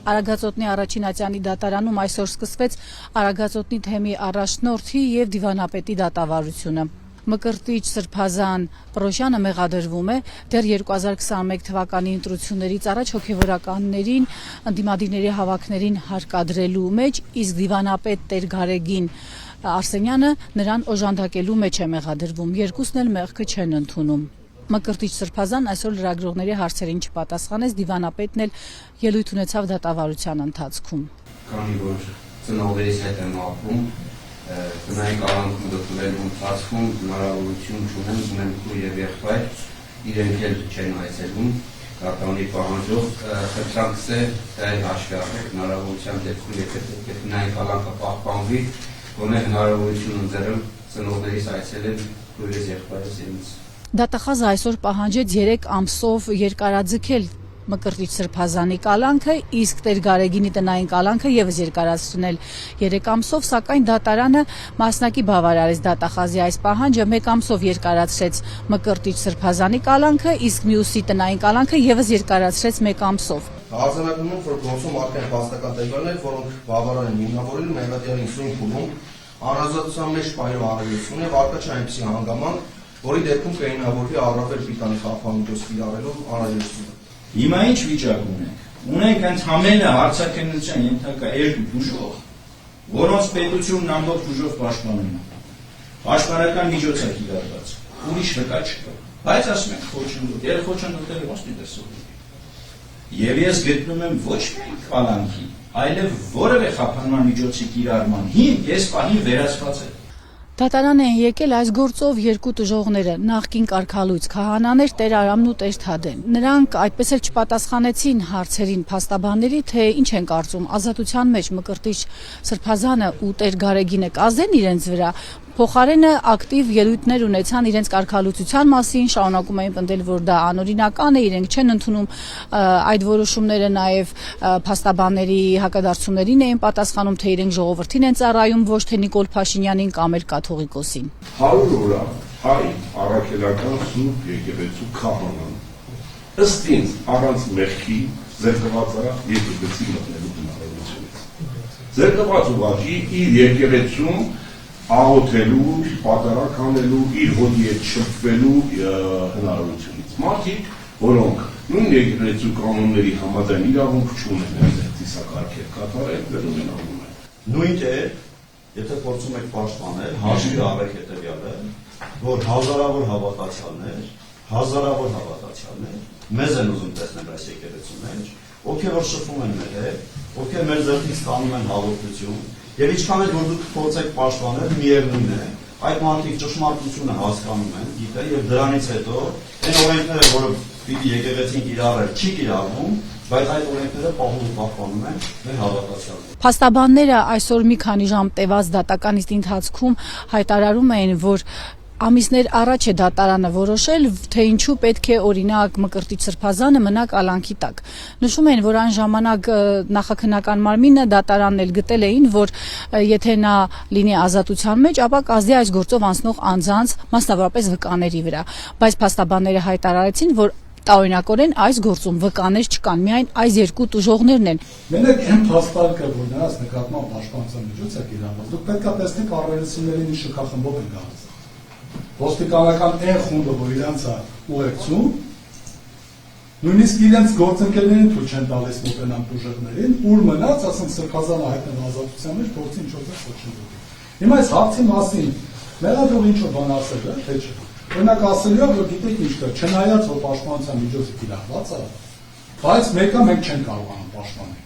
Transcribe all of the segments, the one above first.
Արագածոտնի առաջին ատյանի դատարանում այսօր սկսվեց Արագածոտնի թեմի առաջնորդի և դիվանապետի դատավարությունը։ Մկրտիչ Սրբազան Պրոշյանը մեղադրվում է դեռ 2021 թվականի ընտրություններից առաջ հոգևորականներին ընդդիմադիրների հավաքներին հարկադրելու մեջ, իսկ դիվանապետ Տեր Գարեգին Արսենյանը նրան օժանդակելու մեջ է մեղադրվում։ Երկուսն էլ մեղքը չեն ընդունում։ Մկրտիչ Սրբազան այսօր լրագրողների հարցերին չպատասխանեց, դիվանապետն էլ ելույթ ունեցավ դատավարության ընթացքում։ Քանի որ ծնողներիս հետ եմ ապրում, տնային կալանքում գտնվելու ընթացքում հնարավորություն չունեմ, ունեմ քույր և եղբայր, իրենք էլ չեն այցելում, կարտոնի պահանջով խնդրանքս է դա էլ հաշվի առնել, հնարավորության դեպքում եթե տնային կալանքը պահպանվի, գոնե հնարավորություն ընձեռել ծնողներիս այցելել քույրս եղբայրս և ինձ։ Դատախազը այսօր պահանջեց 3 ամսով երկարաձգել Մկրտիչ Սրբազանի կալանքը, իսկ Տեր Գարեգինի տնային կալանքը ևս երկարացնել 3 ամսով, սակայն դատարանը մասնակի բավարարեց դատախազի այս պահանջը, 1 ամսով երկարացրեց Մկրտիչ Սրբազանի կալանքը, իսկ մյուսի տնային կալանքը ևս երկարացրեց 1 ամսով։ Արձանագրում, որ գործում արդեն փաստական տեքստներ, որոնք բավարար են հիմնավորելու մեղադրանքի սույն փուլում, անազատության մեջ պահելու առավելություն է, վարկա չէ այնպիսի հանգամանք, որի դեպքում կհինավորվի առավել պիտանի խափանմիջոց կիրառելու անհրաժեշտությունը։ Հիմա ինչ վիճակ ունենք։ Ունենք ընդհանրապես հարցաքննության ենթակա 2 բուժող, որոնց պետությունն ամբողջ ուժով պաշտպանում է։ Պաշտպանական միջոց է կիրառված։ Ուրիշ վկա չկա։ Բայց ասում են խոչընդոտ, երբ խոչընդոտել ոչինչ տեսնում։ Եվ ես գտնում եմ ոչ միայն կալանքի, այլև որևէ խափանման միջոցի կիրառման հիմք ես պահին վերացված է։ Դատարան են եկել այս գործով 2 տժողները, նախկին կարգալույց քահանաներ Տեր Արամն ու Տեր Թադեն։ Նրանք այդպես էլ չպատասխանեցին հարցերին փաստաբանների, թե ինչ են կարծում ազատության մեջ Մկրտիչ Սրբազանը ու Տեր Գարեգինը կազդեն իրենց վրա, փոխարենը ակտիվ ելույթներ ունեցան իրենց կարգալույցության մասին, շարունակում էին պնդել, որ դա անօրինական է, իրենք չեն ընդունում այդ որոշումները, նաև փաստաբանների հակադարձություններին էին պատասխանում, թե իրենք ժողովրդին են ծառայում, ոչ թե Նիկոլ Փաշինյանին կամ էլ կաթողիկոսին։ 100 օր հայ առաքելական սուրբ եկեղեցու քահանան ըստ ինձ առանց մեղքի զերծված է եկեղեցի մտնելու հնարավորությունից։ Զերծված ուղղակի իր եկեղեցում աղոթելու, պատարակ անելու, իր հոտի հետ շփվելու հնարավորությունից։ Մարդիկ, որոնք նույն եկեղեցու կանոնների համաձայն իրավունք չունեն այդպես ծիսակարգեր կատարել, դրում են անում են։ Նույն է, եթե փորձում եք պաշտպանել, հաշվի առեք հետևյալը, որ հազարավոր հավատացյալներ մեզ են ուզում տեսնել այս եկեղեցու մեջ, ովքեր որ շփվում են մեր հետ, ովքեր մեր ձեռքից ստանում են հաղորդություն, եւ ինչքան էլ որ դուք փորձեք պաշտպանել, միևնույն է, այդ մարդիկ ճշմարտությունը հասկանում են, գիտեն, եւ դրանից հետո այն օրենքները, որը պիտի եկեղեցին կիրառել, չի կիրառվում, բայց այդ օրենքները պահպանում են մեր հավատացյալները։ Փաստաբանները այսօր մի քանի ժամ տևած դատական նիստի ընթացքում հայտարարում էին, որ ամիսներ առաջ է դատարանը որոշել, թե ինչու պետք է օրինակ Մկրտիչ Սրբազանը մնա կալանքի տակ։ Նշում են, որ այն ժամանակ նախաքննական մարմինը դատարանն էլ գտել էին, որ եթե նա լինի ազատության մեջ, ապա կազդի այս գործով անցնող անձանց, մասնավորապես վկաների վրա։ Բայց փաստաբանները հայտարարեցին, որ տարօրինակորեն այս գործում վկաներ չկան, միայն այս 2 տուժողներն են։ Մենակ այն փաստարկը, որ նրանց նկատմամբ պաշտպանության միջոց է կիրառված, դուք պետք է տեսնեք առավելությունների մի շքախմբով են գալիս։ Ոստիկանական այն խումբը, որ իրանց է ուղեկցում, նույնիսկ իրենց գործընկերներին թույլ չեն տալիս մոտենան տուժողներին, ուր մնաց, ասենք Սրբազանը հայտնվել ազատության մեջ, փորձի ինչ-որ խոչընդոտի։ Հիմա այս հարցի մասին մեղադրող ինչ-որ բան ասել է, թե չէ։ Օրինակ ասելու է, որ գիտեք ինչ կա, չնայած որ պաշտպանության միջոցը կիրառված է, բայց մեկը մենք չենք կարողանում պաշտպանել։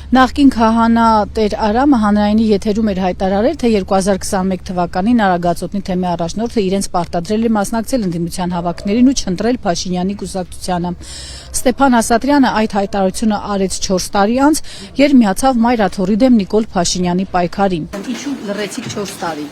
Նախկին քահանա Տեր Արամը հանրայինի եթերում էր հայտարարել, թե 2021 թվականին Արագածոտնի թեմի առաջնորդը իրենց պարտադրել է մասնակցել ընդդիմության հավաքներին ու չընտրել Փաշինյանի կուսակցությանը։ Ստեփան Ասատրյանը այդ հայտարարությունը արեց 4 տարի անց, երբ միացավ Մայրաթորի դեմ Նիկոլ Փաշինյանի պայքարին։ Ինչու լռեցիք 4 տարի։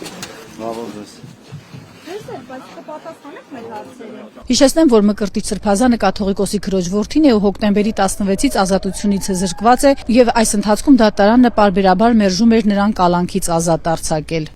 Հիշեցնեմ, որ Մկրտիչ Սրբազանը կաթողիկոսի քրոջ որդին է ու հոկտեմբերի 16-ից ազատությունից զրկված է եւ այս ընթացքում դատարանը պարբերաբար մերժում էր նրան կալանքից ազատ արձակել։